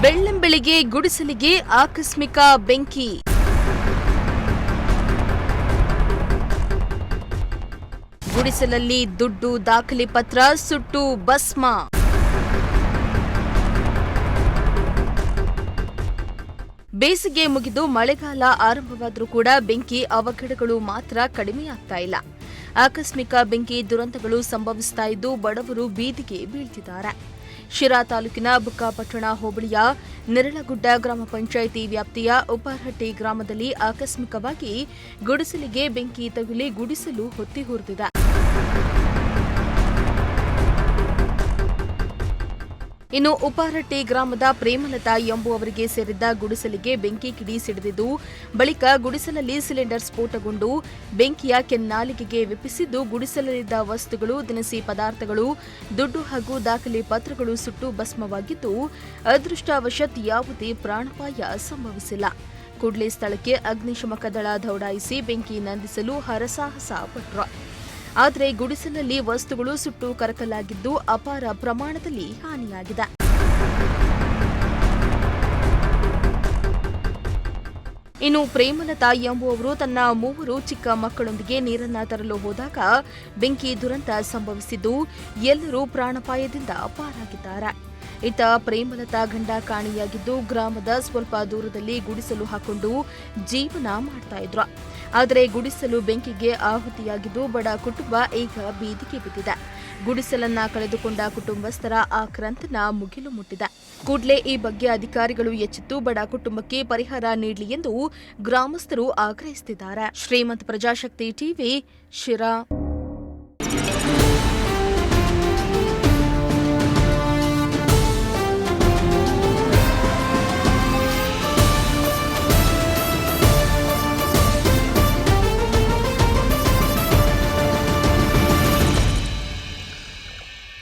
ಬೆಳ್ಳಂಬೆಳಿಗ್ಗೆ ಗುಡಿಸಲಿಗೆ ಆಕಸ್ಮಿಕ ಬೆಂಕಿ. ಗುಡಿಸಲಲ್ಲಿ ದುಡ್ಡು, ದಾಖಲೆ ಪತ್ರ ಸುಟ್ಟು ಭಸ್ಮ. ಬೇಸಿಗೆ ಮುಗಿದು ಮಳೆಗಾಲ ಆರಂಭವಾದರೂ ಕೂಡ ಬೆಂಕಿ ಅವಘಡಗಳು ಮಾತ್ರ ಕಡಿಮೆಯಾಗ್ತಾ ಇಲ್ಲ. ಆಕಸ್ಮಿಕ ಬೆಂಕಿ ದುರಂತಗಳು ಸಂಭವಿಸ್ತಾ ಇದ್ದು ಬಡವರು ಬೀದಿಗೆ ಬೀಳ್ತಿದ್ದಾರೆ. ಶಿರಾ ತಾಲೂಕಿನ ಬುಕ್ಕಾಪಟ್ಟಣ ಹೋಬಳಿಯ ನೆರಳಗುಡ್ಡ ಗ್ರಾಮ ಪಂಚಾಯಿತಿ ವ್ಯಾಪ್ತಿಯ ಉಪಾರಹಟ್ಟಿ ಗ್ರಾಮದಲ್ಲಿ ಆಕಸ್ಮಿಕವಾಗಿ ಗುಡಿಸಲಿಗೆ ಬೆಂಕಿ ತಗುಲಿ ಗುಡಿಸಲು ಹೊತ್ತಿ ಉರಿದಿದೆ. ಇನ್ನು ಉಪಾರಹಟ್ಟಿ ಗ್ರಾಮದ ಪ್ರೇಮಲತಾ ಎಂಬುವವರಿಗೆ ಸೇರಿದ್ದ ಗುಡಿಸಲಿಗೆ ಬೆಂಕಿ ಕಿಡಿ ಸಿಡಿದಿದ್ದು, ಬಳಿಕ ಗುಡಿಸಲಲ್ಲಿ ಸಿಲಿಂಡರ್ ಸ್ಫೋಟಗೊಂಡು ಬೆಂಕಿಯ ಕೆನ್ನಾಲಿಗೆಗೆ ವ್ಯಾಪಿಸಿದ್ದು, ಗುಡಿಸಲಲ್ಲಿದ್ದ ವಸ್ತುಗಳು, ದಿನಸಿ ಪದಾರ್ಥಗಳು, ದುಡ್ಡು ಹಾಗೂ ದಾಖಲೆ ಪತ್ರಗಳು ಸುಟ್ಟು ಭಸ್ಮವಾಗಿದ್ದು, ಅದೃಷ್ಟವಶಾತ್ ಯಾವುದೇ ಪ್ರಾಣಾಪಾಯ ಸಂಭವಿಸಿಲ್ಲ. ಕೂಡಲೇ ಸ್ಥಳಕ್ಕೆ ಅಗ್ನಿಶಾಮಕ ದಳ ದೌಡಾಯಿಸಿ ಬೆಂಕಿ ನಂದಿಸಲು ಹರಸಾಹಸ ಪಟ್ಟರು. ಆದರೆ ಗುಡಿಸಲಲ್ಲಿ ವಸ್ತುಗಳು ಸುಟ್ಟು ಕರಕಲಾಗಿದ್ದು ಅಪಾರ ಪ್ರಮಾಣದಲ್ಲಿ ಹಾನಿಯಾಗಿದೆ. ಇನ್ನು ಪ್ರೇಮಲತಾ ಎಂಬುವವರು ತನ್ನ 3 ಚಿಕ್ಕ ಮಕ್ಕಳೊಂದಿಗೆ ನೀರನ್ನ ತರಲು ಹೋದಾಗ ಬೆಂಕಿ ದುರಂತ ಸಂಭವಿಸಿದ್ದು, ಎಲ್ಲರೂ ಪ್ರಾಣಾಪಾಯದಿಂದ ಪಾರಾಗಿದ್ದಾರೆ. ಇತ್ತ ಪ್ರೇಮಲತಾ ಗಂಡ ಕಾಣೆಯಾಗಿದ್ದು, ಗ್ರಾಮದ ಸ್ವಲ್ಪ ದೂರದಲ್ಲಿ ಗುಡಿಸಲು ಹಾಕೊಂಡು ಜೀವನ ಮಾಡ್ತಾ ಇದ್ರು. ಆದರೆ ಗುಡಿಸಲು ಬೆಂಕಿಗೆ ಆಹುತಿಯಾಗಿದ್ದು ಬಡ ಕುಟುಂಬ ಈಗ ಬೀದಿಗೆ ಬಿದ್ದಿದೆ. ಗುಡಿಸಲನ್ನ ಕಳೆದುಕೊಂಡ ಕುಟುಂಬಸ್ಥರ ಆಕ್ರಂತನ ಮುಗಿಲು ಮುಟ್ಟಿದೆ. ಕೂಡಲೇ ಈ ಬಗ್ಗೆ ಅಧಿಕಾರಿಗಳು ಎಚ್ಚೆತ್ತು ಬಡ ಕುಟುಂಬಕ್ಕೆ ಪರಿಹಾರ ನೀಡಲಿ ಎಂದು ಗ್ರಾಮಸ್ಥರು ಆಗ್ರಹಿಸುತ್ತಿದ್ದಾರೆ. ಶ್ರೀಮಂತ ಪ್ರಜಾಶಕ್ತಿ ಟಿವಿ, ಶಿರಾ.